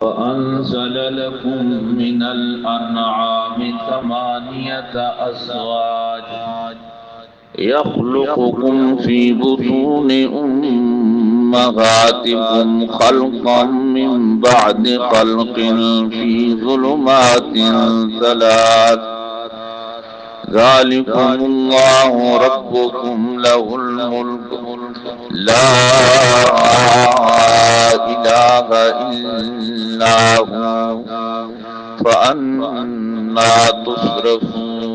وأنزل لكم من الأنعام ثمانية أزواج يخلقكم في بطون أمهاتكم خلقا من بعد خلق في ظلمات ثلاث ذلكم الله ربكم له الملك لا إله إلا هو فأنا تصرفون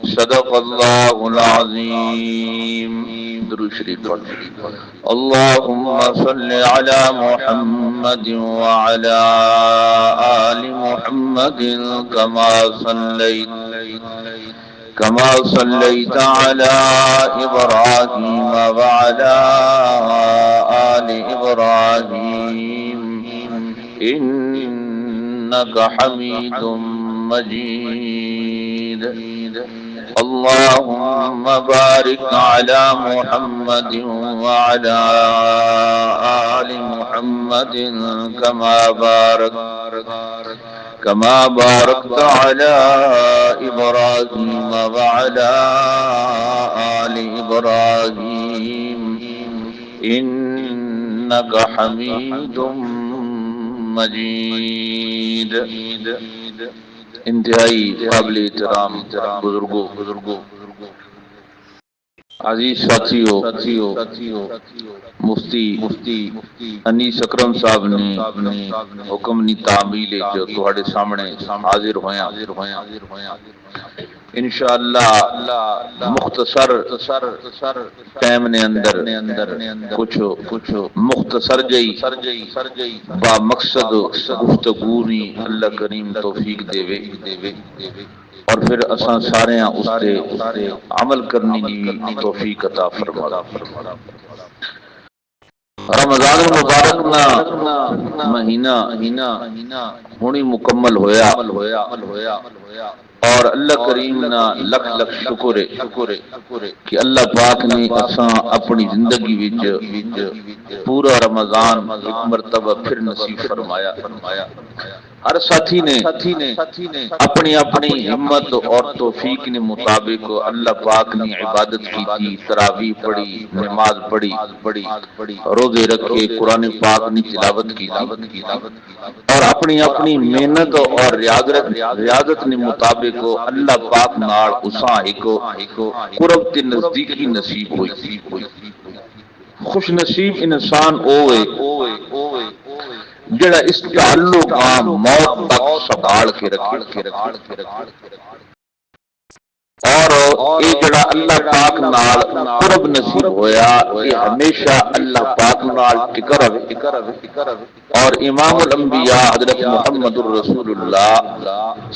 صدق الله العظيم. درود شریف پڑھ. اللهم صل على محمد وعلى آل محمد كما صليت على إبراهيم وعلى آل إبراهيم إنك حميد مجيد. اللهم بارك على محمد وعلى آل محمد كما باركت على إبراهيم وعلى آل إبراهيم إنك حميد مجيد. انتہائی قابل احترام بزرگوں عزیز ساتھیو، مفتی انیس اکرم صاحب نے حکم نی تعمیل جو تہاڈے سامنے حاضر ہویا انشاءاللہ مختصر ٹائم نے اندر کچھ مختصر جئی با مقصد گفتگو نی اللہ کریم توفیق دے اور پھر اساں سارے اس تے عمل کرنے کی توفیق عطا فرما. رمضان المبارک نا مہینہ ہونی مکمل ہویا اور اللہ کریم نا لکھ شکر ہے کہ اللہ پاک نے اساں اپنی زندگی وچ پورا رمضان ایک مرتبہ پھر نصیب فرمایا. ہر ساتھی نے اپنی ہمت اور توفیق کے مطابق اللہ پاک نے عبادت کی تھی، تراویح پڑھی، نماز پڑھی، روزے رکھے، قرآن پاک نے تلاوت کی تھی اور اپنی محنت اور ریاضت نے مطابق اللہ پاک نال اساں ایک قرب تے نزدیکی نصیب ہوئی. خوش نصیب انسان ہوئے جڑا اس تعلق موت تک سنبھال کے رکھے اور یہ جڑا اللہ پاک نال قرب نصیب ہویا یہ ہمیشہ اللہ پاک نال ٹکر اور امام الانبیاء حضرت محمد الرسول اللہ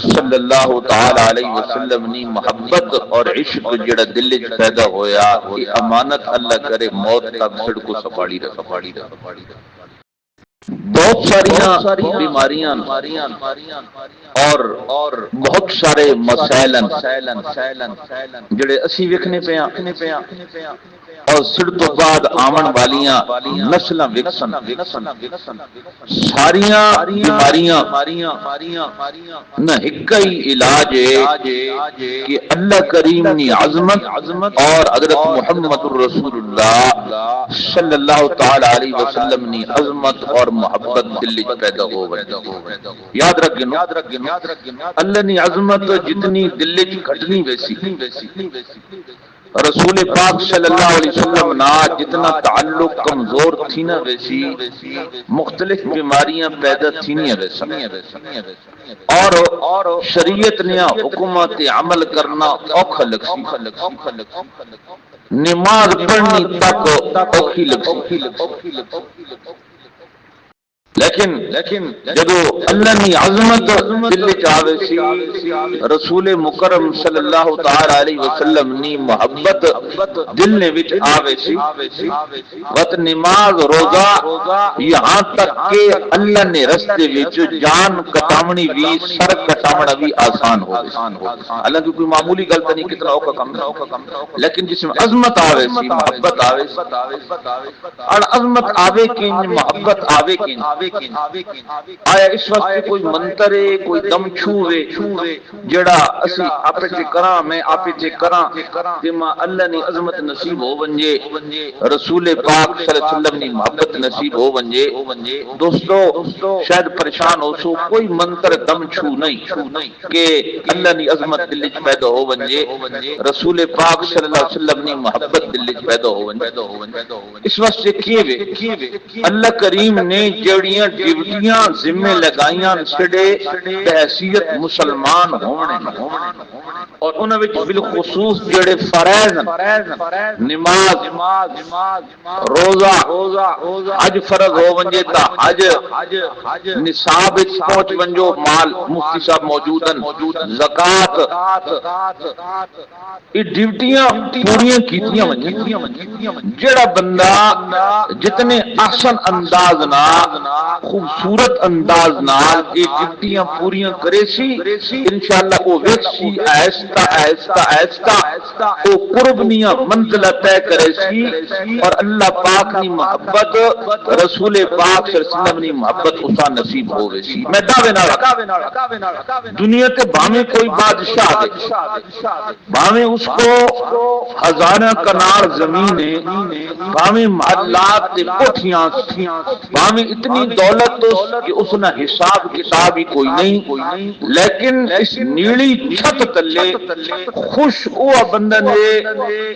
صلی اللہ تعالی علیہ وسلم نی محبت اور عشق جڑا دل وچ پیدا ہویا یہ امانت اللہ کرے موت تک سڑ کو سنبھالی رکھے. بہت ساری بیماریاں اور بہت سارے مسائل جڑے اسی ویکھنے پیاں اور سڑ تو بعد آمن والیاں نسلاں وکسن ساریاں بیماریاں نہ ایک ہی علاج ہے کہ اللہ کریم نی عظمت اور حضرت محمد الرسول اللہ صلی اللہ تعالی علیہ وسلم نی عظمت اور محبت دل وچ پیدا ہو گئی. یاد رکھنا اللہ نی عظمت جتنی دل وچ گھٹنی ویسی رسول پاک صلی اللہ علیہ وسلم نا جتنا تعلق کمزور تھی نہ ویسی مختلف بیماریاں پیدا تھی نہ ویسی اور شریعت نے حکومت عمل کرنا اوکھا لگسی نماز پڑھنی تک اوکھی لگسی لیکن جدو اللہ نی عظمت دل وچ آوے سی رسول مکرم صلی اللہ تعالی علیہ وسلم نی محبت دل وچ آوے سی وقت نماز روزہ یہاں تک کہ اللہ نے رستے وچ جان کٹاونی بھی سر کٹاونا بھی آسان ہو حالانکہ کوئی معمولی گل نہیں کتنا اوکھا کم لیکن جس میں عظمت آوے سی محبت آوے سی اور عظمت آوے کی محبت آوے کی آیا اس وقت کوئی منترے کوئی دم چھوے جڑا اسی آپے تے کراں میں آپے تے کراں تے ماں اللہ نے عظمت نصیب ہو ونجے رسول پاک صلی اللہ علیہ وسلم نے محبت نصیب ہو ونجے دوستو شاید پریشان ہو سو کوئی منتر دم چھو نہیں کہ اللہ نے عظمت دل وچ پیدا ہو ونجے رسول پاک صلی اللہ علیہ وسلم نے محبت دل وچ پیدا ہو ونجے اس واسطے کیے اللہ کریم نے جڑیاں ڈیوٹیاں ذمہ لگائیاں سڑے بحیثیت مسلمان ہونے اور انہاں وچ بالخصوص جڑے فرائض نماز روزہ حج فرض ہو ونجے تا حج نصاب وچ پہنچ ونجو مال مفتی صاحب موجودن زکات یہ ڈیوٹیاں پوریاں کیتیاں ونجے جڑا بندہ جتنے احسن انداز نال خوبصورت انداز نال یہ ڈیوٹیاں پوریاں کرے سی انشاءاللہ وہ ویکسی آہستہ آہستہ وہ قربنیاں منزلہ طے کرے سی اور اللہ پاک کی محبت رسول پاک صلی اللہ علیہ وسلم کی محبت اسا نصیب ہوے سی میں دعوے نال دنیا تے بھاویں کوئی بادشاہ ہے بھاویں اس کو ہزارہ کنار زمین ہے بھاویں محلات تے کوٹھیاں بھاویں اتنی دولت کہ اس نے حساب کتاب ہی کوئی نہیں لیکن اس نیلی چھت تلے خوش ہوا بندہ نے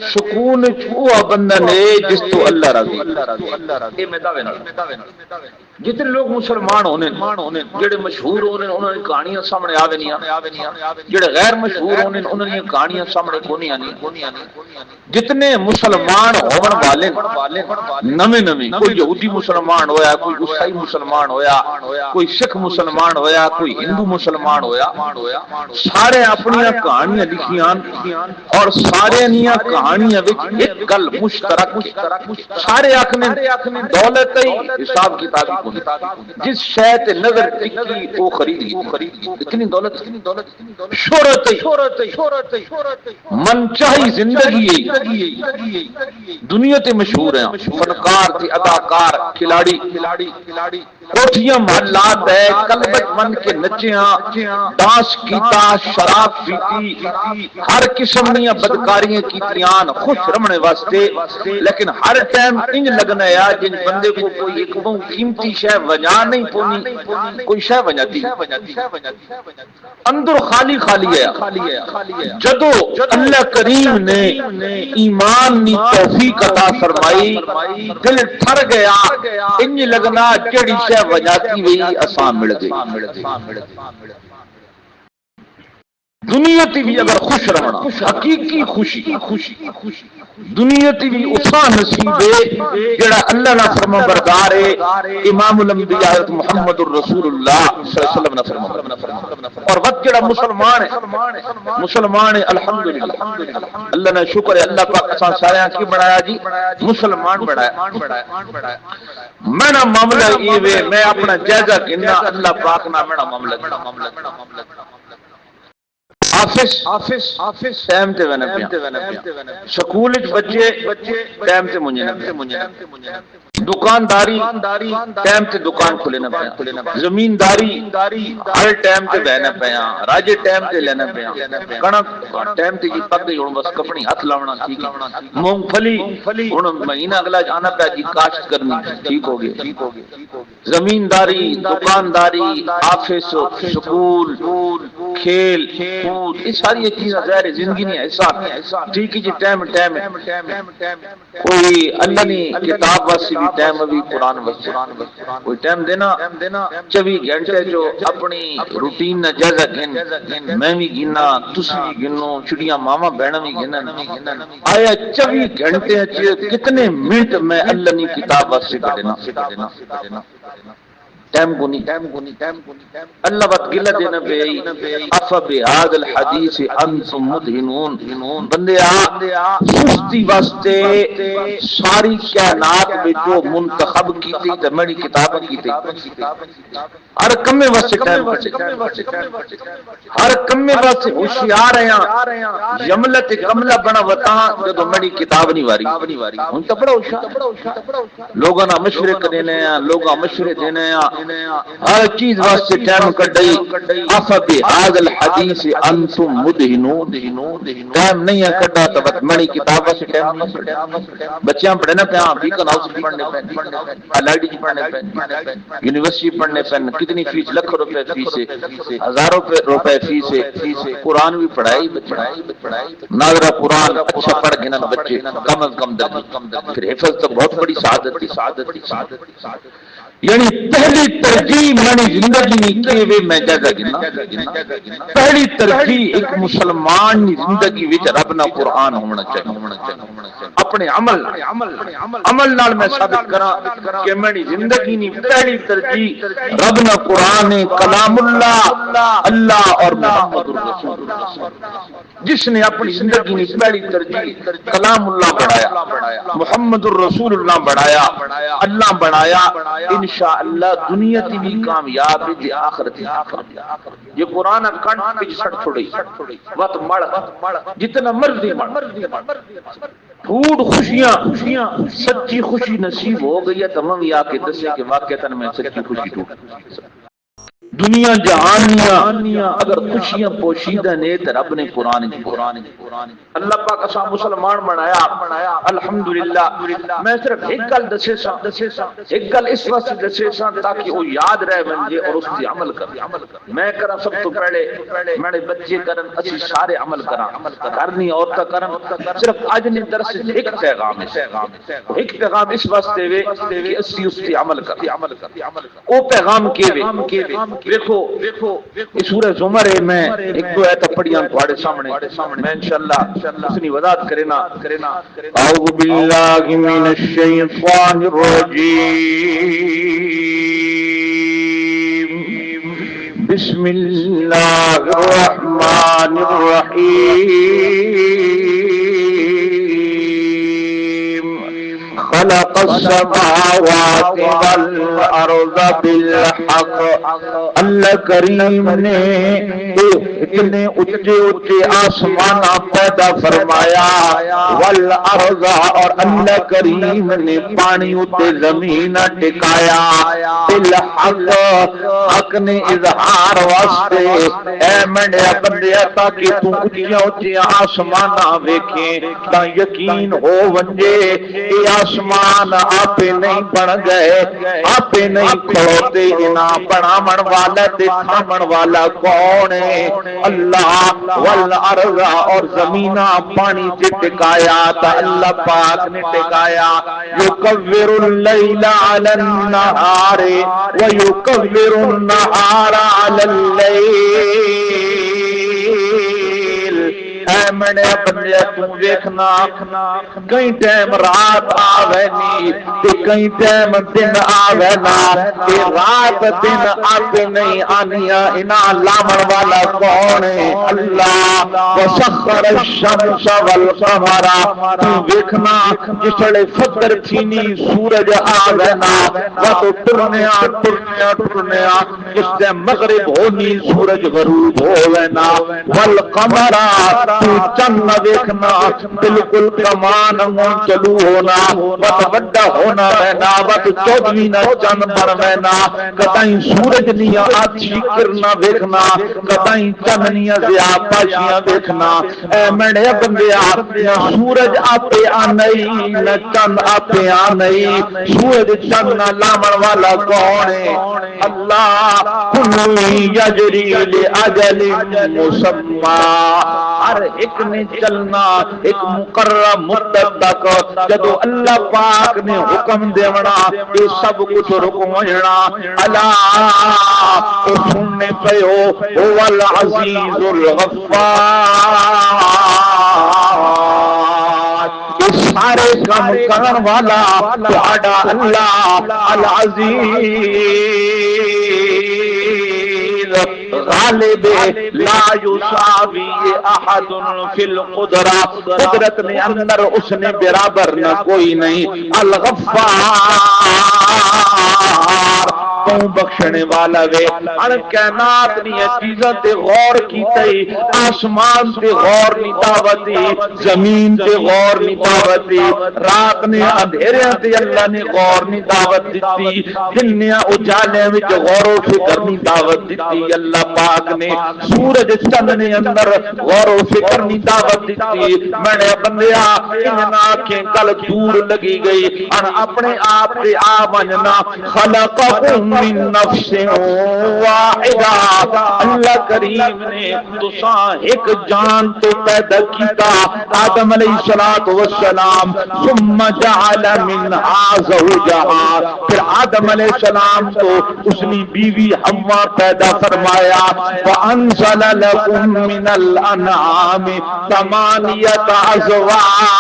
سکون ہوا بندہ نے جس تو اللہ راضی اے میں دعوے نال جتنے لوگ مسلمان ہونے جڑے مشہور ہونے انہاں دی کہانیاں سامنے آوے نہیں جڑے غیر مشہور ہونے انہاں دی کہانیاں سامنے کونی آنی جتنے مسلمان ہون والے نویں کوئی یہودی مسلمان ہویا کوئی عیسائی مسلمان ہویا کوئی سکھ مسلمان ہویا کوئی ہندو مسلمان ہویا سارے اپنی کہانیاں لکھیاں اور سارے نیاں کہانیاں وچ ایک گل مشترک سارے آکھنے دولت ہی حساب کتاب ہی جس شے تے نظر ٹکی وہ خرید اتنی دولت شہرت من چاہی زندگی دنیا تے مشہور ہیں فنکار تے اداکار کھلاڑی کوٹھیاں محلات ہے کلبت من کے نچیاں ڈانس کیتا شراب پیتی ہر قسم دیاں بدکاریاں کیتیاں خوش رمنے واسطے لیکن ہر ٹائم انج لگنا ہے جن بندے کو کوئی ایک بہت قیمتی شے وجہ نہیں پونی کوئی شے وجاتی اندر خالی ہے جدو اللہ کریم نے ایمان نی توفیق عطا فرمائی دل ٹھر گیا انج لگنا جڑی شے وجاتی وہی اساں مل گئی دنیا تی بھی اگر خوش رہنا حقیقی خوشی دنیا تی بھی اسا نصیب ہے جڑا اللہ نہ فرما بردار ہے امام الانبیاء محمد الرسول اللہ صلی اللہ علیہ وسلم نے فرما اور وقت جڑا مسلمان ہے الحمدللہ اللہ نے شکر ہے اللہ پاک اساں سارے کی بنایا جی مسلمان بنایا میں نہ معاملہ یہ وے میں اپنا جائزہ گننا اللہ پاک نہ میرا معاملہ آفس ٹائم تے ونے پیا سکول وچ بچے ٹائم تے منجے دکانداری ٹائم تے دکان کھلے نہ پیا زمینداری ہر ٹائم تے بہنا پیا راجے ٹائم تے لینا پیا کنک ٹائم تے جی پک گئی ہن بس کپڑی ہاتھ لاونا ٹھیک ہے مونگ پھلی ہن مہینہ اگلا جانا پیا جی کاشت کرنی ٹھیک ہو گیا زمینداری دکانداری آفس سکول کھیل کود یہ ساری چیزیں ظاہر زندگی نہیں ایسا ٹھیک ہے جی ٹائم کوئی اللہ نے کتاب واسی بھی ٹائم ابھی قرآن واسی کوئی ٹائم دینا 24 گھنٹے جو اپنی روٹین نہ جائزہ گن میں بھی گنا تسی بھی گنو چڑیاں ماما بہنا بھی گنن آیا 24 گھنٹے کتنے منٹ میں اللہ نے کتاب واسی دینا ٹائم کو نہیں اللہ بات گلہ دینا بے افا بہاد الحدیث انتم مدہنون بندے سستی واسطے ساری کائنات میں جو منتخب کی تھی تو میری کتاب کی تھی ہر کمے واسطے ٹائم ہر کمے واسطے ہوشیار ہیں یملت کملہ بنا وطا جو میری کتاب نہیں واری ہن تو بڑا ہوشیار لوگاں نہ مشورے دینے ہیں لوگاں مشورے دینے ہیں ہر چیز واسطے ٹائم کڈئی افبی ھذا الحدیث انتم مدہنون ٹائم نہیں ہے کڈا تو بس مڑی کتاب سے ٹائم نہیں کڈا بچیاں پڑھے نا پہ بیکن ہاؤس پڑھنے پہ ایل آئی ڈی پڑھنے پہ یونیورسٹی پڑھنے پہ کتنی فیس لاکھ روپے فیس ہے ہزاروں روپے فیس ہے قرآن بھی پڑھائی ناظرہ قرآن اچھا پڑھ گنا بچے کم از کم درجے پھر حفظ تو بہت بڑی سعادت یعنی پہلی ترجیح میں زندگی کی وے میں جگہ گنا پہلی ترجیح ایک مسلمان کی زندگی وچ رب نہ قرآن ہونا چاہیے اپنے عمل نال میں ثابت کراں کہ میری زندگی کی پہلی ترجیح رب نہ قرآن کلام اللہ اور محمد الرسول جس نے اپنی زندگی کی پہلی ترجیح کلام اللہ بڑھایا محمد الرسول اللہ بڑھایا اللہ بڑھایا انشاءاللہ دنیا تی بھی کامیاب ہے آخرت یہ قرآن کنٹ پہ سڑ چھوڑی وقت مڑ جتنا مرضی مڑ پھوٹ خوشیاں سچی خوشی نصیب ہو گئی ہے تمام یا کے دسے کہ واقعتاً میں سچی خوشی ٹوٹ دنیا جہانیاں اگر خوشیاں پوشیدہ نے تو رب نے قرآن اللہ پاک اسا مسلمان بنایا الحمدللہ میں صرف ایک گل دسے سا ایک گل اس واسطے دسے سا تاکہ وہ یاد رہے منجے اور اس کی عمل کر میں کرا سب تو پہلے میرے بچے کرن اسی سارے عمل کرا کرنی عورتاں کرن صرف اج نے درس ایک پیغام ایک پیغام اس واسطے وے کہ اسی اس کی عمل کر او پیغام کے وے دیکھو اس سورہ زمر میں ایک دو آیت پڑھیاں تھوڑے سامنے میں انشاءاللہ اس نے وضاحت کرنا اعوذ باللہ من الشیطان الرجیم بسم اللہ الرحمن الرحیم خلق السماوات والارض بالحق اللہ کریم نے اتنے اونچے آسمان پیدا فرمایا والارض اور اللہ کریم نے پانی اتے زمین ٹکایا بالحق حق نے اظہار واسطے اے میرے بندے تاکہ تو اونچے آسمان ویکھیں تا یقین ہو ونجے اے آسمان آپ نہیں بن گئے آپ نہیں کھڑوتے انہاں بناون والا تے تھامن والا کون ہے اللہ والارض اور زمینہ پانی سے ٹکایا تا اللہ پاک نے ٹکایا یکور اللیل علی النہار ویکور النہار علی اللیل اے میرے بندے تو دیکھنا کئی ٹائم رات آوے نی تے کئی ٹائم دن آوے نا تے رات دن آتے نہیں آنیا انہاں لامن والا کون ہے اللہ وسخر الشمس والقمر تو دیکھنا جسڑے فطر تھینی سورج آوے نا وہ ٹرنیا جس دے مغرب ہونی سورج غروب ہووے نا والقمر تو چند دیکھنا بالکل کمان چلو ہونا وقت بڑا ہونا رہنا وقت چودویں نہ چند بڑھ رہنا کتائیں سورج نیا آچھی کرنا دیکھنا کتائیں چند نیا زیا پاشیاں دیکھنا اے میڑے بندے نہ سورج آپے آنئی نہ چند آپے آنئی سورج چند نہ لامن والا کون ہے اللہ کلوی یجری لأجل مسمى ہر ایک نے چلنا ایک مقرر مدت تک جدو اللہ پاک نے حکم دیونا یہ سب کچھ رکم ہونا اللہ سننے پیو هو العزیز الغفار سارے کام کرن والا تہاڈا اللہ العزیز غالب لا یساوی احد فی القدرہ قدرت میں اندر اس نے برابر نہ کوئی نہیں الغفار تو بخشنے والا وے ان کائنات دی چیزاں تے غور کیتے آسمان تے غور نہیں دعوتی زمین تے غور نہیں دعوتی رات نے اندھیریاں تے اللہ نے غور نہیں دعوت دیتی دنیا اجالے وچ غور و فکر نہیں دعوت دیتی اللہ پاک نے سورج چند نے اندر غور و فکر نہیں دعوت دیتی میں نے بندیا اننا آنکھیں کل دور لگی گئی ان اپنے آپ دے آ بننا خلقکم من نفس واحدہ اللہ کریم نے تساں ایک جان تو پیدا کیتا آدم علیہ السلام ثم جعل منها زوجها پھر آدم علیہ السلام تو اس نے بیوی حوا پیدا فرمایا وانزل لكم من الانعام ثمانیۃ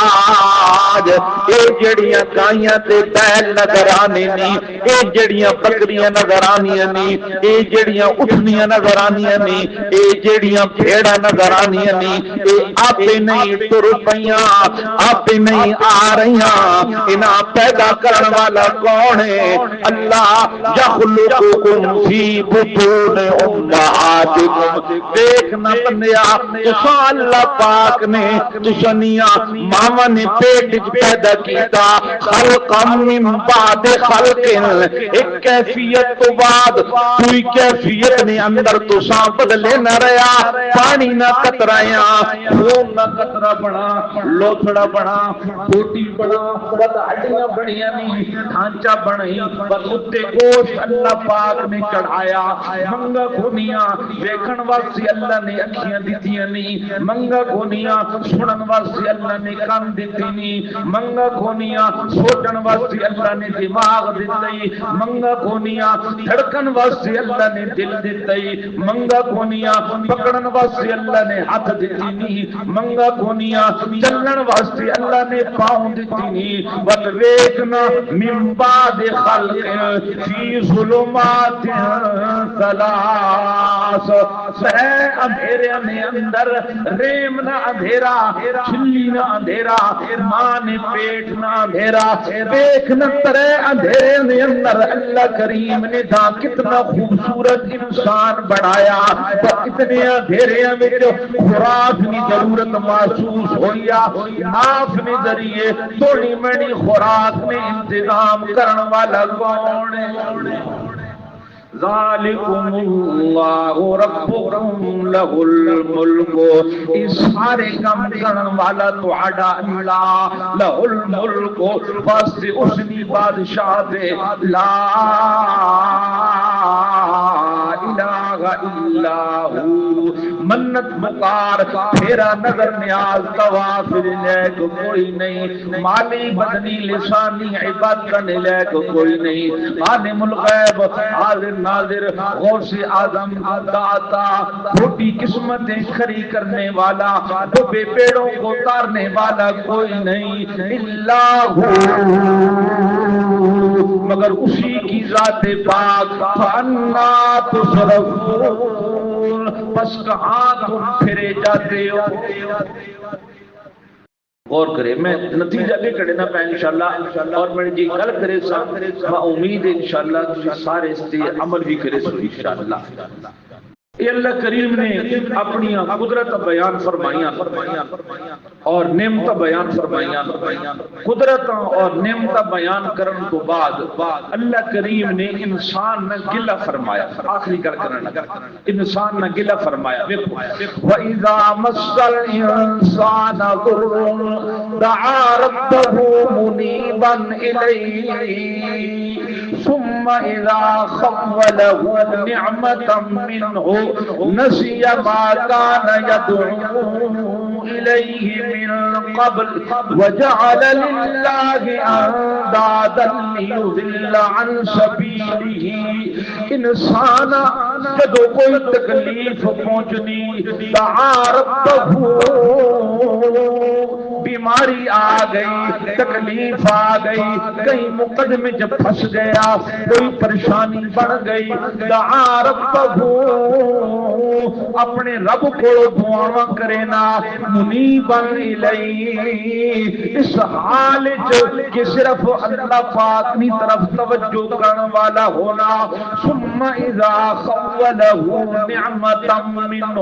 ازواج اے جڑیاں گائیاں تے بیل نظر آنے نی اے جڑیاں بکریاں نظر آنیاں نی اے جڑیاں اٹھنیاں نظر آنیاں نی اے جڑیاں بھیڑاں نظر آنیاں نی اے آپے نہیں تر پیاں آپے نہیں آ رہیاں انہاں پیدا کرن والا کون ہے اللہ یخلقکم فی بطون امہاتکم دیکھنا بندیا تساں اللہ پاک نے تسنیاں ماما نے پیٹ پیدا کیتا خلقا من بعد خلق ایک کیفیت تو بعد کوئی کیفیت نے اندر تساں بدلے نہ رہا پانی نہ قطرایاں خون نہ قطرہ بنا لوتھڑا بنا بوٹی بنا بد ہڈیاں بنیاں نہیں ڈھانچہ بنی بس اتے گوشت اللہ پاک نے چڑھایا منگا گھنیاں ویکھن واسطے اللہ نے اکھیاں دتیاں نہیں منگا گھنیاں سنن واسطے اللہ نے کان دتی نہیں منگا گھنیاں سوچن واسطے اللہ نے دماغ دتی منگا گھنیاں دھڑکن واسطے اللہ نے دل دتی منگا گھنیاں پکڑن واسطے اللہ نے ہاتھ دتی نہیں منگا گھنیاں چلن واسطے اللہ نے پاؤں دتی نہیں بس ویکھنا من بعد خلق فی ظلمات ثلاث سہ اندھیرے میں اندر ریم نہ اندھیرا چھلی نہ اندھیرا ماں نے پیٹ نہ اندھیرا دیکھ نہ ترے اندھیرے میں اندر اللہ کریم نے تھا کتنا خوبصورت انسان بنایا تو اتنے اندھیرے میں جو خوراک کی ضرورت محسوس ہویا ناف نے ذریعے تھوڑی مڑی خوراک میں انتظام کرن والا کون ہے ذالکم اللہ ربکم لہ الملک اس سارے کام کرن والا تہاڈا اللہ لہ الملک بس اس دی بادشاہ دے لا الہ الا ہو منت پکار پھیرا نظر نیاز طواف لائق کوئی نہیں مالی بدنی لسانی عبادت کرنے لائق کوئی نہیں عالم الغیب حاضر ناظر غوث اعظم داتا چھوٹی قسمتیں کھری کرنے والا ڈوبے پیڑوں کو اتارنے والا کوئی نہیں اللہ مگر اسی کی ذات پاک فانا تصرفون پس کہاں تم پھرے جاتے ہو غور کرے میں نتیجہ لے کڑے نہ پہ انشاءاللہ اور میں جی کل کرے سا میں امید ہے انشاءاللہ تجھے سارے اس تے عمل بھی کرے سو انشاءاللہ یہ اللہ کریم نے اپنی قدرت بیان فرمائیاں اور نعمت بیان فرمائیاں قدرت اور نعمت بیان کرن تو بعد اللہ کریم نے انسان نہ گلہ فرمایا آخری کر کرنا انسان نہ گلہ فرمایا وَإِذَا مَسَّ الْإِنسَانَ ضُرٌّ دَعَا رَبَّهُ مُنِيبًا إِلَيْهِ ثُمَّ إِذَا خَوَّلَهُ نِعْمَةً مِّنْهُ نسي ما كان يدعو إليه من قبل وجعل لله أندادا ليضل عن سبيله انسان جدو کوئی تکلیف پہنچنی دعا ربه بیماری آ گئی، تکلیف آ گئی، کہیں مقدمے جب پھنس گیا، کوئی پریشانی بڑھ گئی، دعا ربہ، اپنے رب کو دعا کرے نا، منیبا الیہ، اس حال کہ صرف اللہ پاک کی طرف توجہ کرنے والا ہونا، ثم اذا خولہ نعمتا منہ،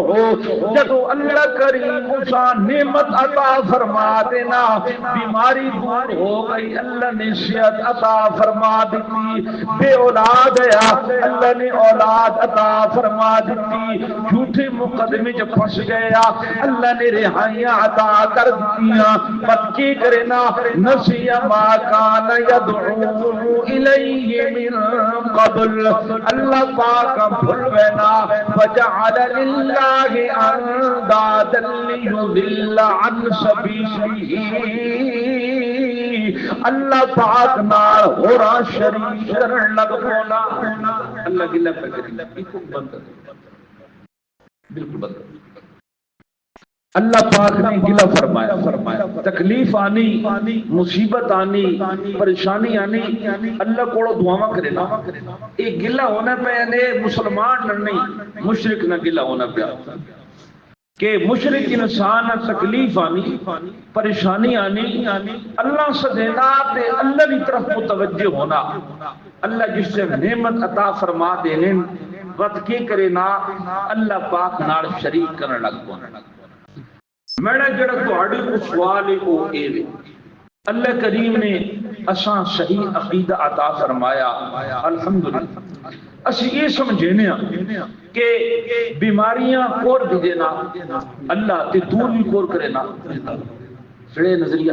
جب اللہ کریم اسا نعمت عطا فرما دینا، بیماری دور ہو گئی، اللہ نے صحت عطا فرما دیتی، بے اولاد ہے اللہ نے اولاد عطا فرما دیتی، جھوٹے مقدمے جب پھنس گیا اللہ نے رہائیاں عطا کر دیا، پکی کرے نا، نسی ما کان یدعو الیہ من قبل، اللہ پاک بھول بینا، وجعل للہ اندادا لیضل عن سبیلہ، اللہ پاک نال ہو رہا شریک کرن لگ پونا، اللہ گلہ پہ کریں بالکل بند، بالکل بند، اللہ پاک نے گلہ فرمایا، تکلیف آنی، مصیبت آنی، پریشانی آنی، اللہ کو دعا کرے نا، ایک گلہ ہونا پہ یعنی مسلمان نہیں، مشرک نہ گلہ ہونا پہ کہ مشرک انسان تکلیف آنی، پریشانی آنی، اللہ سے دینا تے اللہ کی طرف متوجہ ہونا، اللہ جس سے نعمت عطا فرما دینے وقت کی کرے نا، اللہ پاک نال شریک کرنے لگ پونا۔ میرا جڑا تہاڈے کو سوال ہے وہ اے وے، اللہ کریم نے اساں صحیح عقیدہ عطا فرمایا، الحمدللہ اسی یہ سمجھنے کہ بیماریاں کور بھی دینا اللہ تے دور بھی کور کرے نا، سڑے نظریہ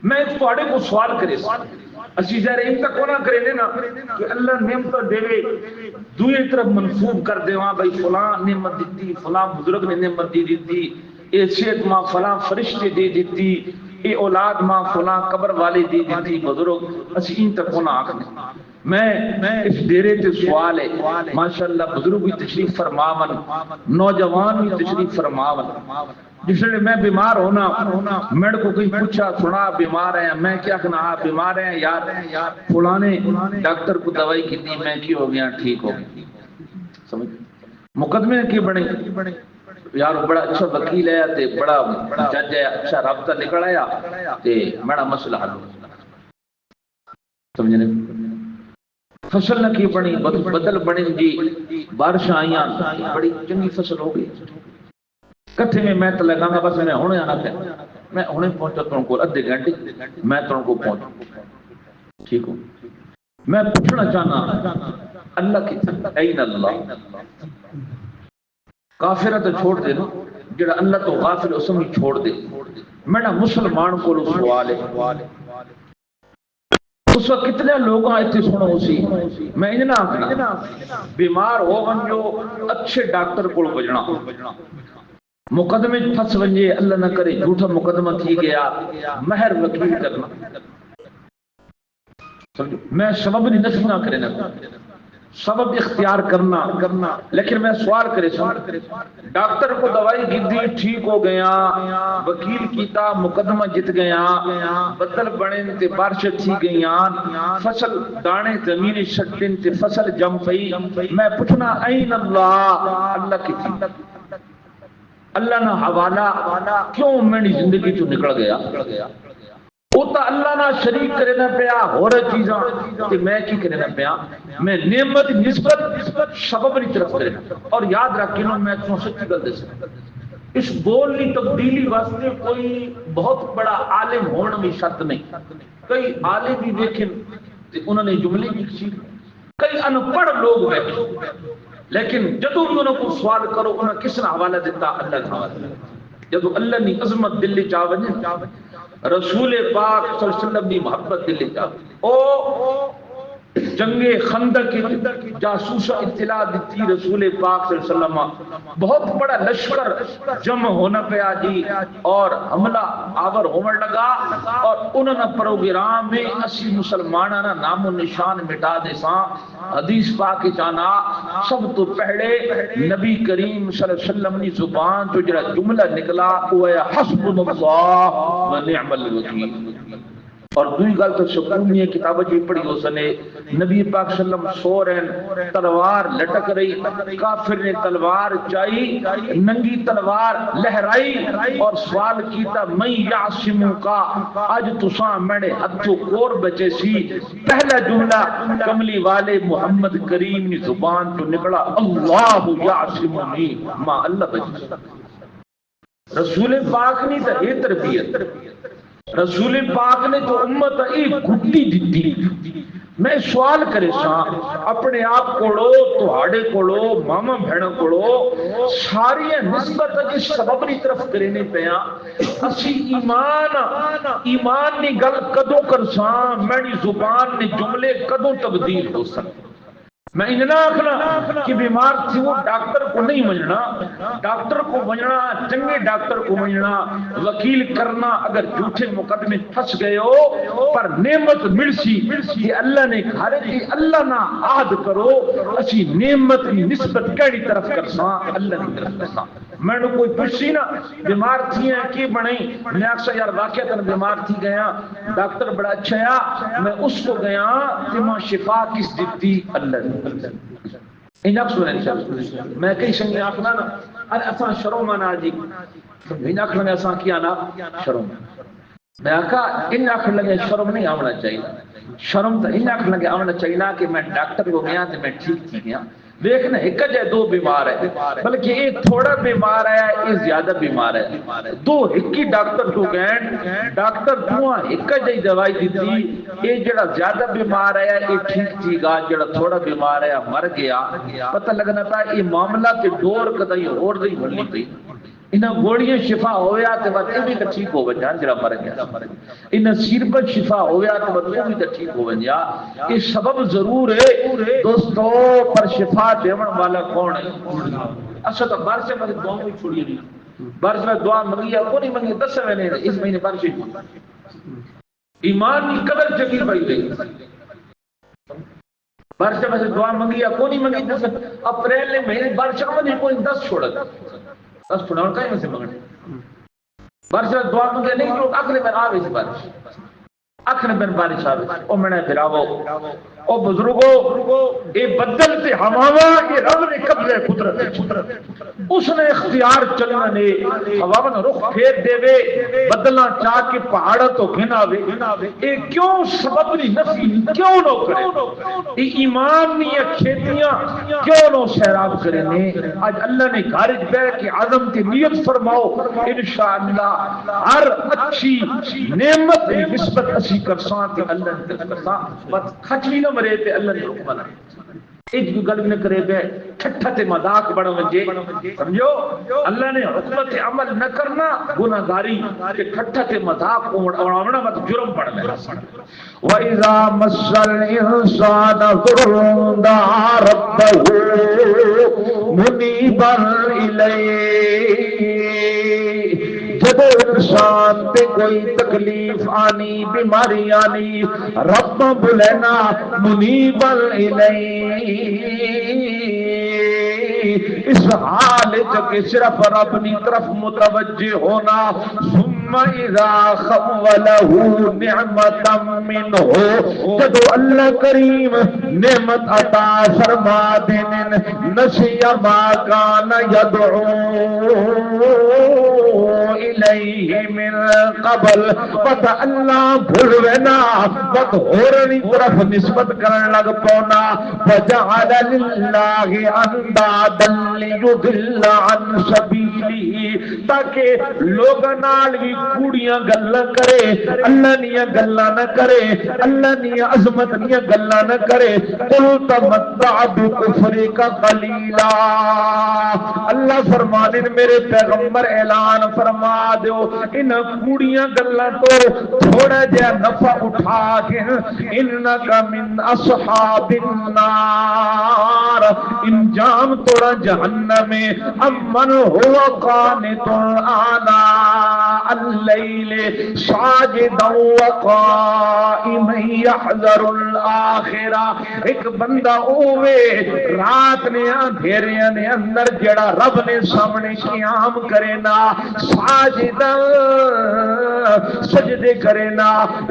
میں تہاڈے کو سوال کرے اسی ظاہر ان تک نہ کرے نا کہ اللہ نعمت دے دوسری طرف منسوب کر دیواں بھائی فلاں نعمت دیتی، فلاں بزرگ نے نعمت دی دیتی، اے صحت ماں فلاں فرشتے دے دیتی، اے اولاد ماں فلاں قبر والے دے دیتی، بزرگ اسی ان تک نہ آکھنے۔ میں اس ڈیرے تے سوال ہے، ماشاءاللہ بزرگ بھی تشریف فرماون، نوجوان بھی تشریف فرماون، جس لئے میں بیمار ہونا میرے کو کوئی پوچھا سنا بیمار ہیں، میں کیا کہنا ہاں بیمار ہیں یار، فلانے ڈاکٹر کو دوائی کی تھی میں کی ہو گیا ٹھیک ہو گیا، سمجھ مقدمے کی بڑے یار بڑا اچھا وکیل ہے تے بڑا جج ہے، اچھا رابطہ نکل آیا تے بڑا مسئلہ حل ہو سمجھنے، فصل نہ کی بنی بدل بنی جی، بارش آئیاں بڑی چنگی فصل ہو گئی، کٹھے میں تو لگا گا بس میں ہونے آنا تھا، میں ہونے پہنچا تم کو ادھے گھنٹے میں تم کو پہنچا ٹھیک ہوں۔ میں پوچھنا چاہنا اللہ کی این اللہ کافرہ تو چھوڑ دے نا، جڑا اللہ تو غافل اسم ہی چھوڑ دے، میرا مسلمان کو سوال ہے اس وقت کتنے لوگ آئے سنو اسی میں انہیں آکھنا بیمار ہو جو اچھے ڈاکٹر کو بجنا، مقدمے پھنس ونجے اللہ نہ کرے جھوٹا مقدمہ تھی گیا، مہر وکیل کرنا، میں سبب نہیں نفی نہ کرے نا، سبب اختیار کرنا، لیکن میں سوال کرے ڈاکٹر کو دوائی کی دی ٹھیک ہو گیا، وکیل کیتا مقدمہ جت گیا، بدل بنے تے بارش تھی گیا، فصل دانے زمین شٹن تے فصل جم پئی، میں پوچھنا این اللہ اللہ کی تھی، اللہ نہ حوالہ کیوں میری زندگی تو نکل گیا، وہ تو اللہ نہ شریک کرے نہ پیا ہو رہا چیزاں کہ میں کی کرے نہ پیا، میں نعمت نسبت سبب نہیں طرف کرے نہ، اور یاد رکھنا میں تو سچی گل دس اس بولنی تبدیلی واسطے کوئی بہت بڑا عالم ہونا بھی شرط نہیں، کئی عالم بھی دیکھیں انہوں نے جملے بھی سیکھ، کئی انپڑھ لوگ بیٹھے لیکن جدو بھی انہوں کو سوال کرو انہوں کس نے حوالہ دیتا اللہ کا حوالہ دیتا، جدو اللہ نے عظمت دلی چاہوے رسول پاک صلی اللہ علیہ وسلم کی محبت دلی چاہوے او جنگ خندق جاسوس اطلاع دیتی رسول پاک صلی اللہ علیہ وسلم بہت بڑا لشکر جمع ہونا پیا جی اور حملہ آور ہونے لگا اور انہوں نے پروگرام میں اسی مسلمانوں نے نام و نشان مٹا دے ساں حدیث پاک جانا سب تو پہلے نبی کریم صلی اللہ علیہ وسلم کی زبان تو جڑا جملہ نکلا وہ ہے حسبنا اللہ و نعم الوکیل اور دوئی گل تو سکونی کتاب جی پڑھی ہو سنے نبی پاک صلی اللہ علیہ وسلم سو رہن تلوار لٹک رہی کافر نے تلوار چائی ننگی تلوار لہرائی اور سوال کیتا میں یعصمو کا آج تساں میرے ہتھوں کور بچے سی پہلا جملہ کملی والے محمد کریم کی زبان تو نکلا اللہ یعصمنی ما اللہ بچے رسول پاک نے تو یہ تربیت رسول پاک نے تو امت ایک گھٹی دیتی میں سوال کرے سا اپنے آپ کوڑو تہاڑے کوڑو ماما بھیڑا کوڑو ساری نسبت جس سبب نی طرف کرنے پیا اسی ایمان نی گل کدو کرساں میری زبان نے جملے کدو تبدیل ہو سکتے میں انجنا آخنا کہ بیمار تھی وہ ڈاکٹر کو نہیں منجنا ڈاکٹر کو منجنا چنگے ڈاکٹر کو منجنا وکیل کرنا اگر جھوٹے مقدمے پھنس گئے ہو پر نعمت ملسی کہ اللہ نے کھارے کہ اللہ نہ عہد کرو اسی نعمت کی نسبت کیڑی طرف کرساں اللہ کی طرف کرساں میں نے کوئی پوچھی نا بیمار تھی ہیں کی بنائی میں نے اکثر یار واقعہ تن بیمار تھی گیا ڈاکٹر بڑا اچھا ہے میں اس کو گیا کہ ماں شفا کس دیتی اللہ نے ان اکثر انشاءاللہ میں کئی سنگی آخنا نا ارے اساں شروع مانا جی ان اکثر میں اساں کیا نا شروع میں آکھا ان اکثر لگے شرم نہیں آونا چاہیے شرم تو ان اکثر لگے آونا چاہیے کہ میں ڈاکٹر کو گیا تو میں ٹھیک تھی گیا دیکھنا ایک جائے دو بیمار ہے بلکہ یہ تھوڑا بیمار ہے یہ زیادہ بیمار ہے دو ایک ہی ڈاکٹر تو گئے ڈاکٹر دعا ایک جائے دوائی دیتی یہ جڑا زیادہ بیمار ہے یہ ٹھیک تھی گا جڑا تھوڑا بیمار ہے مر گیا پتہ لگنا تھا یہ معاملہ تے ڈور کدائی اور دی بھلی پئی انہاں گوڑیاں شفا ہویا تے بعد یہ بھی ٹھیک ہو وجا جڑا مر گیا انہاں سیربت شفا ہویا تے بعد یہ بھی ٹھیک ہو وجا یہ سبب ضرور ہے دوستو پر شفا دیون والا کون ہے اصل تو بارش میں دعا بھی چھوڑی نہیں بارش میں دعا منگی ہے کوئی نہیں منگی 10 مہینے اس مہینے بارش ایمان کی قدر چکی پئی گئی بارش میں دعا منگی ہے کوئی نہیں منگی 10 اپریل مہینے بارش میں کوئی 10 چھوڑا 10 چھوڑا کہیں میں سے منگنے بارش میں دعا منگی نہیں لوگ اگلے میں آوے سے بارش اکھنے بن بارش آوے او میں نے پھراو او بزرگو اے بدل تے ہواوا یہ رب نے قبضے قدرت اس نے اختیار چلنا نے ہواوا نے رخ پھیر دے وے بدلنا چاہ کے پہاڑا تو گھنا وے اے کیوں سبب نہیں نفی کیوں نہ کرے اے ایمان نہیں کھیتیاں کیوں نہ سیراب کرے نے آج اللہ نے خارج بے کہ عظم کی نیت فرماؤ انشاءاللہ ہر اچھی نعمت نسبت اسی کرساں تے اللہ نے کرساں بس کھچوی نہ مرے تے اللہ نے حکم بنا ایک بھی گل نہ کرے بے ٹھٹھا تے مذاق بڑھ ونجے سمجھو اللہ نے حکمت عمل نہ کرنا گناہگاری کہ ٹھٹھا تے مذاق اڑاونا مت جرم پڑ گیا وَإِذَا مَسَّ الْإِنسَانَ ضُرٌّ دَعَا رَبَّهُ مُنِيبًا إِلَيْهِ جب انسان پہ کوئی تکلیف آنی بیماری آنی رب بلینا منیب الیہ اس حال کہ صرف رب کی طرف متوجہ ہونا ثم اذا خوله نعمتا منه جب اللہ کریم نعمت عطا فرما دین نسی ما کان یدعو الیہ من قبل پتہ اللہ بھولوینا پتہ ہورنی طرف نسبت کرن لگ پونا وجعل للہ اندادا لیضل عن سبیلہ تاکہ لوگاں نال بھی کوڑیاں گلاں کرے اللہ نیاں گلاں نہ کرے اللہ نیاں عظمت نیاں گلاں نہ کرے قل تمتع بکفرک قلیلا اللہ فرمانے میرے پیغمبر اعلان فرما فرما دیو ان کوڑیاں گلاں تو تھوڑا جہا نفع اٹھا کے انکا من اصحاب النار انجام توڑا جہنم امن ہوا قانت آناء اللیل ساجدا وقائما یحذر الآخرہ ایک بندہ اوے رات نے اندھیریاں نے اندر جڑا رب نے سامنے قیام کرے نا ساجدا سجدے کرے نا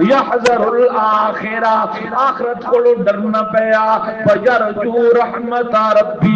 یحذر الآخرہ آخرت کو ڈرنا پیا فیرجو رحمت ربی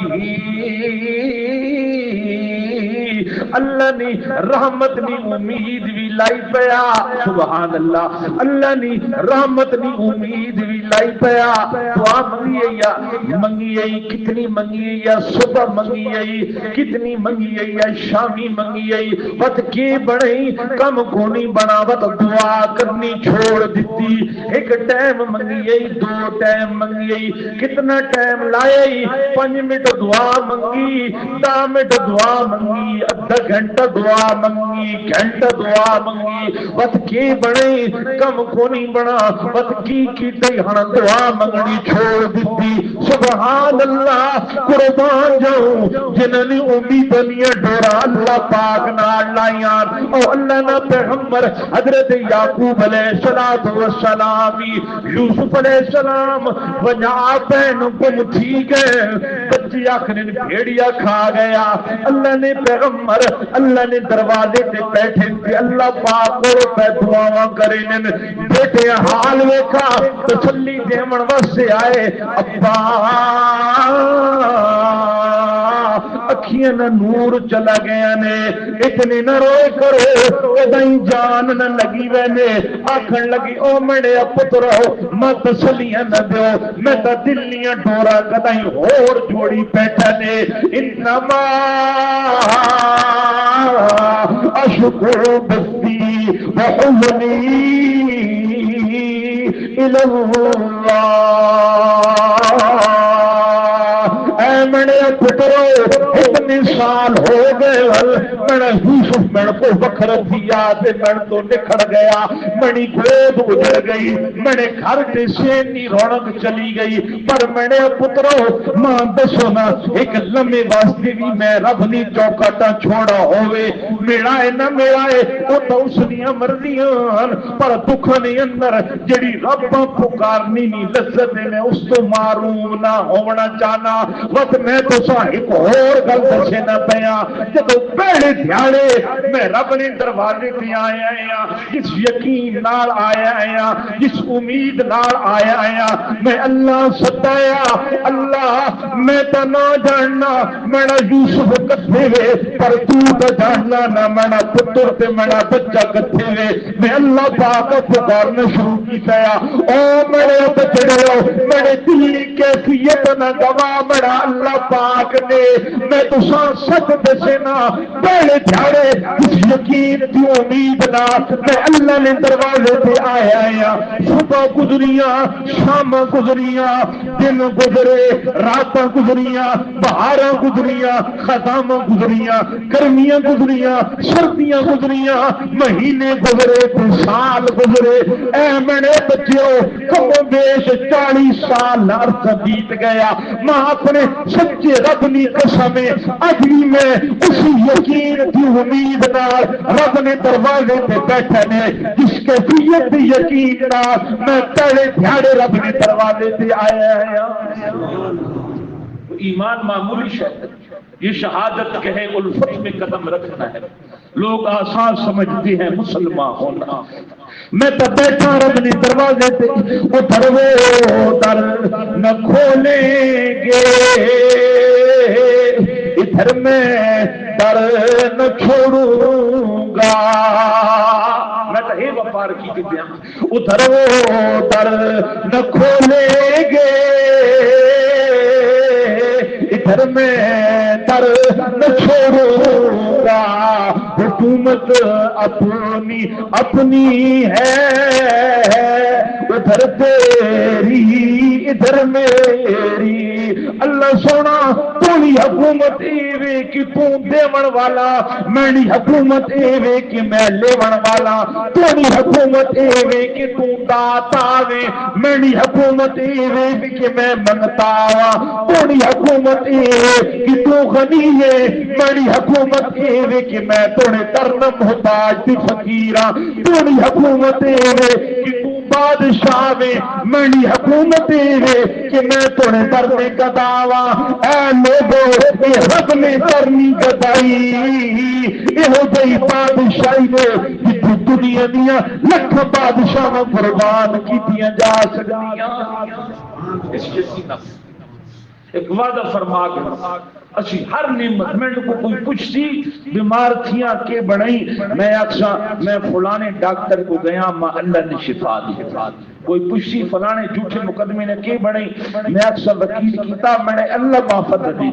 اللہ نے رحمت نی امید بھی لائی پیا سبحان اللہ اللہ نے رحمت نی امید بھی لائی پیا دعا منگی یا منگی کتنی منگی یا صبح منگی کتنی منگی یا شامی منگی وقت کی بڑھئی کم کونی بنا وقت دعا کرنی چھوڑ دیتی ایک ٹائم منگی دو ٹائم منگی کتنا ٹائم لائے 5 منٹ دعا منگی 10 منٹ دعا منگی ادھا گھنٹہ دعا منگی گھنٹہ دعا منگی وقت کی بڑھئی کم کونی بنا وقت کی ہن دعا منگنی چھوڑ دیتی سبحان اللہ قربان جاؤں جنہوں نے امید دنیا ڈورا اللہ پاک نال لائیاں او اللہ نا پیغمبر حضرت یعقوب علیہ السلام یوسف علیہ السلام وجہ پہن گم تھی گئے بچی آخری بھیڑیا کھا گیا اللہ نے پیغمبر اللہ نے دروازے تے بیٹھے تھے اللہ پاک کو پہ دعاواں کریں بیٹے حال ویکھا تسلی دیمن واسطے آئے ابا اکھیاں نہ نور چلا گیا نے اتنے نہ روئے کرو ادائی جان نہ لگی وینے آکھن لگی او میرے پتر میں تسلیاں نہ دیو میں تا دلیاں ڈورا کدائی اور جوڑی بیٹھا نے انما اشکر بستی وحزنی الاللہ اے میرے پترو اتنے سال ہو گئے میرا یوسف میرے کو وکھر دیا تے میرے تو نکھڑ گیا میری گود اجڑ گئی میرے گھر کے سینی رونق چلی گئی پر میرے پترو ماں دسو نا ایک لمحے واسطے بھی میں رب نی چوکاٹا چھوڑا ہوئے میرا ہے نہ میرا ہے وہ تو اس دیاں مرضیاں پر دکھاں نے اندر جڑی رب پکارنی نہیں لذت میں اس تو معروم نہ ہونا چاہنا وقت میں تو ایک اور گل دسے نہ پیا جب پہلے دھیاڑے میں رب نے دروازے پہ آیا ہاں جس یقین نال آیا ہاں جس امید نال آیا ہاں میں اللہ ستایا اللہ میں تو نہ جاننا میرا یوسف کتھے وے پر تو تو جاننا نہ میرا پتر تے میرا بچہ کتھے وے میں اللہ پاک پکارنا شروع کیتا او میرے بچڑو میرے دل کیفیت نہ گواہ میرا اللہ پاک نے میں تو سچ دسے نا پہلے دھیاڑے اس یقین کی امید نہ میں اللہ نے دروازے پہ آیا ہاں صبح گزریاں شام گزریاں دن گزرے راتاں گزریاں بہاراں گزریاں خزاں گزریاں گرمیاں گزریاں سردیاں گزریاں مہینے گزرے سال گزرے اے میرے بچیو کم و بیش 40 سال عرصہ بیت گیا میں اپنے سچے رب نی قسم اج بھی میں اسی یقین کی امید نال رب نے دروازے پہ بیٹھے نے جس کیفیت یقین نال میں پہلے دھیاڑے رب نے دروازے پہ آیا ہے ایمان معمولی شہر یہ شہادت کہے الفت میں قدم رکھنا ہے لوگ آسان سمجھتے ہیں مسلمان ہونا میں تو بیٹھا رب نے دروازے پہ ادھر وہ در نہ کھولیں گے ادھر میں در نہ چھوڑوں گا میں تو یہ وپار کی دیا ادھر وہ در نہ کھولیں گے ادھر میں در نہ چھوڑوں گا تو حکومت اپنی اپنی ہے، ادھر تیری ادھر میری۔ اللہ سونا تھی حکومت ایوے کہ تو دیون والا، میری حکومت ایوے کہ میں لیون والا، تیری حکومت ایوے کہ تو داتا وے، میری حکومت ایوے کہ میں منگتا ہوا، تیری حکومت ایوے کہ تو غنی ہے، میری حکومت ایوے کہ میں توڑے درد محتاج تھی فقیراں، تیری حکومت ایوے کہ تو بادشاہ وے، میری حکومت ایوے کہ میں توڑے درد گداوا۔ اے لوگو یہ رب نے کرنی گدائی، یہ جی بادشاہی نے جتنی دنیا دیا لکھ بادشاہ قربان کیتیاں جا سکتیاں۔ اس جیسی نفس ایک وعدہ فرما کے اچھی ہر نعمت میں کو کوئی پوچھتی بیمار تھیاں کے بڑھئی، میں اکثر میں فلانے ڈاکٹر کو گیا ماں اللہ نے شفا دی، کوئی پوچھتی فلانے جھوٹے مقدمے نے کے بڑھئی، میں اکثر وکیل کتاب میں نے اللہ معافت دی،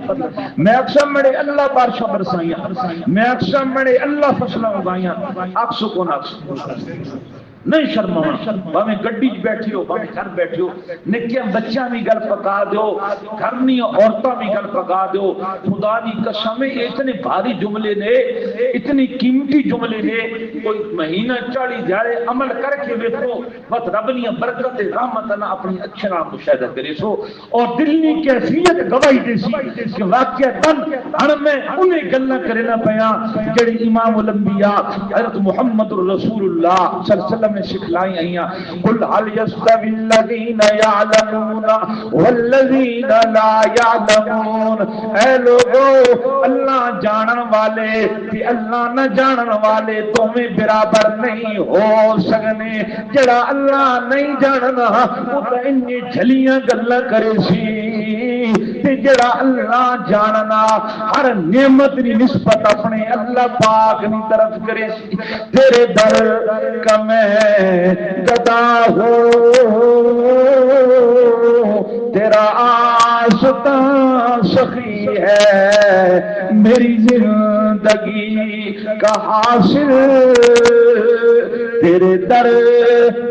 میں اکثر میں نے اللہ بارشہ برسائیاں، میں اکثر میں نے اللہ فصلہ اگائیاں، اکثر کون اکثر نہیں شرمانا، باویں گڈی بیٹھی ہو باویں گھر بیٹھی ہو، نکیاں بچیاں بھی گل پکا دیو، گھرنی عورتاں بھی گل پکا دیو۔ خدا دی قسم اتنے بھاری جملے نے، اتنی قیمتی جملے نے، کوئی مہینہ 40 دیہڑے عمل کر کے ویکھو، بس رب نے برکت رحمت نہ اپنی اچھے نال مشاہدہ کرے سو، اور دل کی کیفیت گواہی دے سی کہ واقعتاً ہن میں انہیں گلاں کرے نہ پیاں جڑی امام الانبیاء حضرت محمد رسول اللہ صلی اللہ علیہ وسلم نے سکھلائی ہیں۔ قل هل يستوي الذين يعلمون والذين لا يعلمون، اے لوگو اللہ جانن والے تے اللہ نہ جانن والے تمہیں برابر نہیں ہو سکنے، جڑا اللہ نہیں جاننا وہ تے انہی جھلیاں گلاں کرے سی، تے جڑا اللہ جاننا ہر نعمت دی نسبت اپنے اللہ پاک کی طرف کرے سی۔ تیرے در کا میں گدا ہوں، تیرا آستاں سخی ہے، میری زندگی کا حاصل تیرے در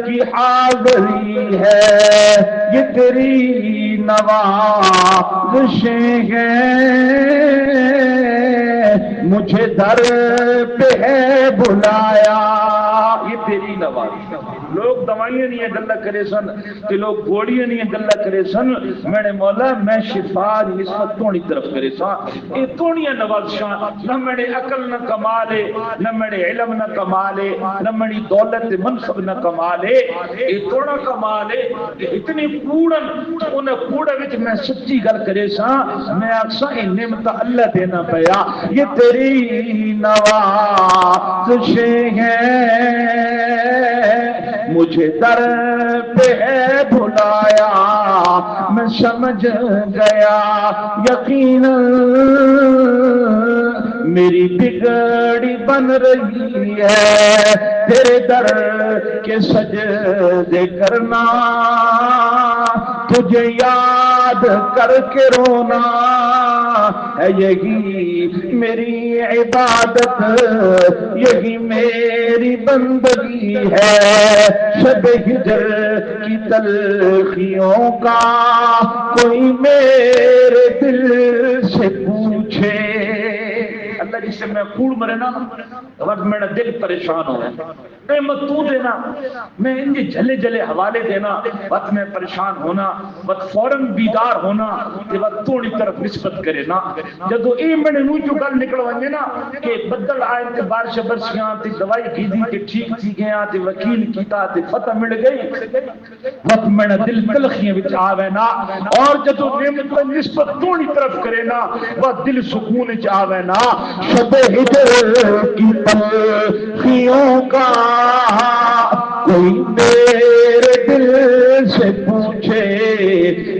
کی حاضری ہے، یہ تیری نوازشیں ہیں، مجھے در پہ ہے بلایا، یہ تیری نوازش۔ لوگ دوائیاں نہیں گلا کرے سن کہ لوگ گوڑیاں نہیں گلا کرے سن، میں نے مولا میں شفا نسبت تونی طرف کرے سا، یہ تونیاں نوازشاں نہ میرے عقل نہ کمالے، نہ میرے علم نہ کمالے، نہ میری دولت منصب نہ کمالے، یہ توڑا کمالے اتنی پورن انہیں پورا وچ میں سچی گل کرے سا، میں اکثر یہ نعمت اللہ دینا پیا، یہ تیری نوازشیں ہیں، مجھے در پہ ہے بلایا، میں سمجھ گیا یقیناً میری بگڑی بن رہی ہے، تیرے در کے سجدے کرنا، تجھے یاد کر کے رونا ہے، یہی میری عبادت، یہی میری بندگی ہے۔ شب ہجر کی تلخیوں کا کوئی میرے دل سے پوچھے، اللہ جس سے میں کوڑ مرے نا وقت میرا دل پریشان ہو نعمت تو دینا، میں ان کے جلے جلے حوالے دینا، وقت میں پریشان ہونا، وقت فوراً بیدار ہونا، وقت توڑی طرف نسبت کرے نا۔ جدو اے میں نے نوچو گل نکل ونجے نا کہ بدل آئے تے بارش برسیاں تے دوائی کی دی تے ٹھیک تھی گیا تے وکیل کیتا تے فتح مل گئی، وقت میں نے دل تلخیاں وچ آوے نا، اور جدو نعمت نسبت توڑی طرف کرے نا وقت دل سکون وچ آوے نا۔ شب ہجر کی تلخیوں کا کوئی میرے دل سے پوچھے،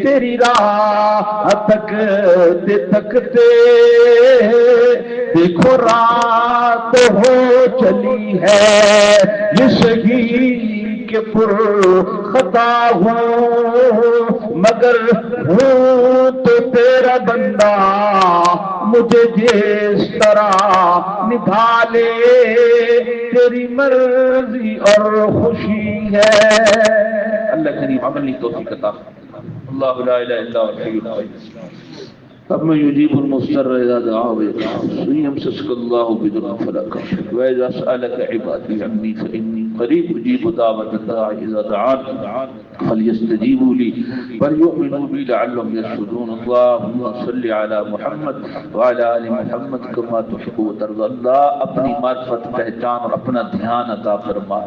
تیری راہ تکتے تکتے دیکھو رات ہو چلی ہے، یہ سہی کہ پر خطا ہوں مگر ہوں تو تیرا بندہ مجھے جس طرح نبھا لے تیری مرضی اور خوشی ہے۔ اللہ کریم عملی توفیق عطا فرمائے۔ اللہ لا الہ الا هو الحي القيوم ثم يجيب المضطر اذا دعاه ويكشف يمسسك الله بضر فلا كاشف واذا سالك عبادي عني فاني قريب اجيب دعوة الداع اذا دعان فليستجيبوا لي وليؤمنوا بي لعلهم يرشدون۔ اللهم صل على محمد وعلى ال محمد كما تحب وترضى۔ اللہ اپنی معرفت پہچان اور اپنا دھیان عطا فرما،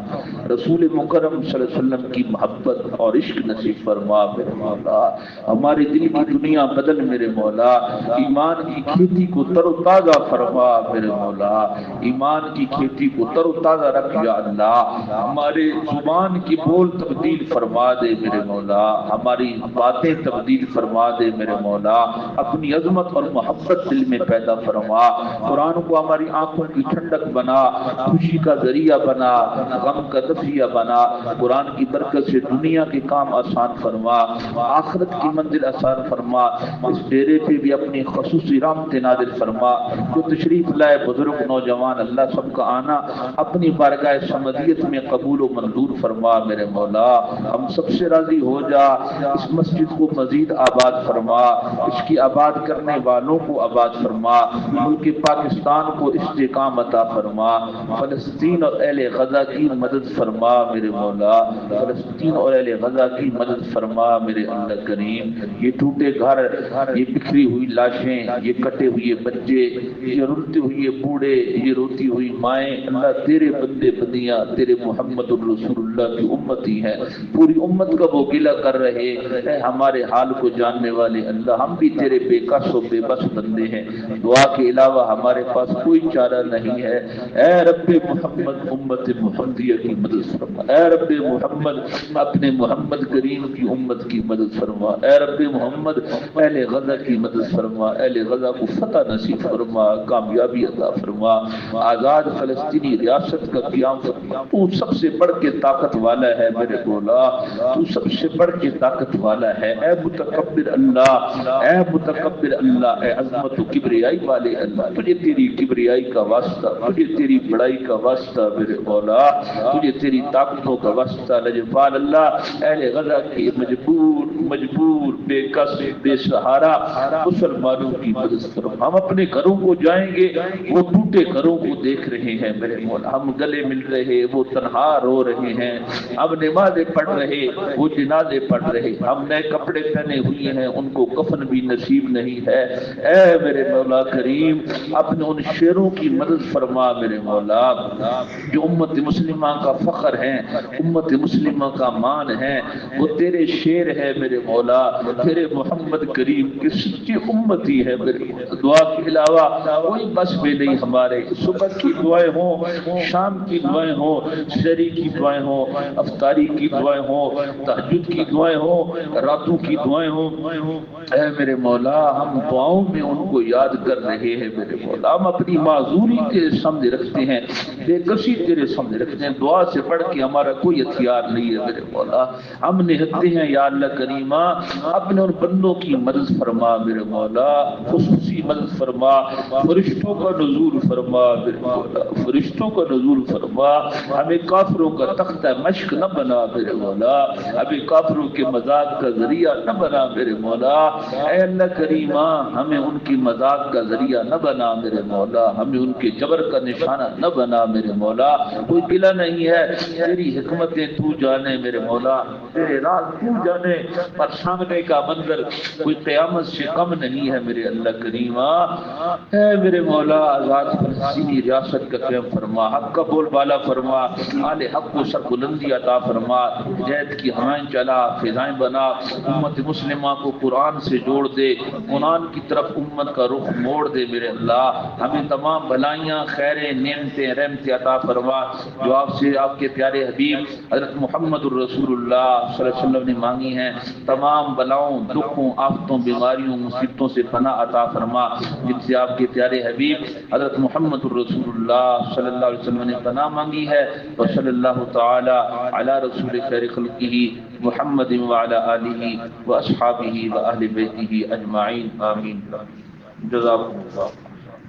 رسول مکرم صلی اللہ علیہ وسلم کی محبت اور عشق نصیب فرما میرے مولا۔ ہماری دل کی دنیا بدل میرے مولا، ایمان کی کھیتی کو تر و تازہ فرما میرے مولا، ایمان کی کھیتی کو تر و تازہ رکھ یا اللہ۔ ہمارے زبان کی بول تبدیل فرما دے میرے مولا، ہماری باتیں تبدیل فرما دے میرے مولا، اپنی عظمت اور محبت دل میں پیدا فرما۔ قرآن کو ہماری آنکھوں کی ٹھنڈک بنا، خوشی کا ذریعہ بنا، غم کا دفیہ بنا۔ قرآن کی برکت سے دنیا کے کام آسان فرما، آخرت کی منزل آسان فرما۔ اس ڈیرے پہ بھی اپنی خصوصی رحمت نازل فرما۔ جو تشریف لائے بزرگ نوجوان، اللہ سب کا آنا اپنی بارگاہ سمدیت میں قبول و منظور فرما میرے مولا۔ ہم سب سے راضی ہو جا، اس مسجد کو مزید آباد فرما، اس کی آباد کرنے والوں کو آباد فرما، ملک پاکستان کو استحکام عطا فرما، فلسطین اور اہل غزہ کی مدد فرما میرے مولا، فلسطین اور اہل غزہ کی مدد فرما میرے اللہ کریم۔ یہ ٹوٹے گھر، یہ بکھری ہوئی لاشیں، یہ کٹے ہوئے بچے، یہ رلتے ہوئے بوڑھے، یہ روتی ہوئی مائیں، اللہ تیرے بندے بندیاں تیرے محمد الرسول اللہ کی امتی ہیں، پوری امت کا وہ گلہ کر رہے اے ہمارے حال کو جاننے والے اللہ، ہم بھی تیرے بے کس و بے بس بندے ہیں، دعا کے علاوہ ہمارے پاس کوئی چارہ نہیں ہے۔ اے رب محمد امت محمدیہ کی مدد فرما، اے رب محمد اپنے محمد کریم کی امت کی مدد فرما، اے رب محمد اہل غزہ کی مدد فرما، اہل غزہ کو فتح نصیب فرما، کامیابی عطا فرما، آزاد فلسطینی ریاست کا قیام فرما۔ تو سب سے بڑھ کے طاقت والا ہے میرے مولا، تو سب سے بڑھ کے طاقت والا ہے۔ اے متکبر اللہ، اے متکبر اللہ، اے عظمت و کبریائی والے اللہ، تجھے تیری کبریائی کا واسطہ، تجھے تیری بڑائی کا واسطہ میرے مولا، تجھے تیری طاقتوں کا واسطہ۔ لجپال اللہ، اہل غزہ کے مجبور بے کس بے سہارا مسلمانوں کی مدد فرما۔ ہم اپنے گھروں کو جائیں گے، وہ ٹوٹے گھروں کو دیکھ رہے ہیں میرے مولا، ہم گلے مل رہے، وہ تنہا رو رہے ہیں، ہم نمازیں پڑھ رہے، وہ جنازے پڑھ رہے، ہم نئے کپڑے پہنے ہوئے ہیں، ان کو کفن بھی نصیب نہیں ہے۔ اے میرے مولا کریم، اپنے ان شیروں کی مدد فرما میرے مولا، جو امت مسلمہ کا فخر ہیں، امت مسلمہ کا مان ہے، وہ تیرے شیر ہے میرے مولا، تیرے محمد کریم کی سچی امتی ہے میرے مولا۔ دعا کے علاوہ کوئی بس بھی نہیں ہمارے، صبح کی دعائیں ہوں، شام کی دعائیں ہوں، شری کی دعائیں ہوں، افطاری کی دعائیں ہوں، تہجد کی دعائیں ہوں، راتوں کی دعائیں ہوں، اے میرے مولا ہم دعاؤں میں ان کو یاد کر رہے ہیں میرے مولا، ہم اپنی معذوری تیرے سامنے رکھتے ہیں، بے کسی تیرے سامنے رکھتے ہیں، دعا سے بڑھ کے ہمارا کوئی ہتھیار نہیں ہے میرے مولا، ہم نہتے ہیں یا اللہ کریمہ، اپنے ان بندوں کی مدد فرما میرے مولا، خصوصی مدد فرما، فرشتوں کا نزول فرما میرے مولا، فرشتوں کا نزول فرما، ہمیں کافروں کا تختہ مشق نہ بنا میرے مولا، ہمیں کافروں کے مذاق کا ذریعہ نہ بنا میرے مولا، اے اللہ کریمہ ہمیں ان کی مذاق کا ذریعہ نہ بنا میرے مولا، ہمیں ان کے جبر کا نشانہ نہ بنا میرے مولا، کوئی گلہ نہیں ہے، تیری حکمتیں تو جانے میرے مولا، تیرے راز تو جانے، پر سامنے کا منظر کوئی قیامت سے کم نہیں ہے میرے اللہ کریمہ۔ اے میرے مولا آزاد فلسطینی ریاست کا قیام فرما، حق کا بول بالا فرما، آل حق کو سر بلندی عطا فرما، ہدایت کی ہوائیں چلا، فضائیں بنا، امت مسلمہ کو قرآن سے جوڑ دے، قرآن کی طرف امت کا رخ موڑ دے میرے اللہ، ہمیں تمام بھلائیاں خیریں نعمتیں رحمتیں عطا فرما جو آپ سے آپ کے پیارے حبیب حضرت محمد الرسول اللہ صلی اللہ علیہ وسلم نے مانگی ہیں، تمام بلاؤں دکھوں آفتوں بیماریوں مصیبتوں سے پناہ عطا فرما۔ فرما، جن سے آپ کے پیارے حبیب حضرت محمد الرسول اللہ صلی اللہ علیہ وسلم نے پناہ مانگی ہے، وصلی اللہ تعالی علی رسول خیر خلقہ محمد وعلی آلہ واصحابہ واہل بیتہ اجمعین، آمین۔ جزاکم اللہ۔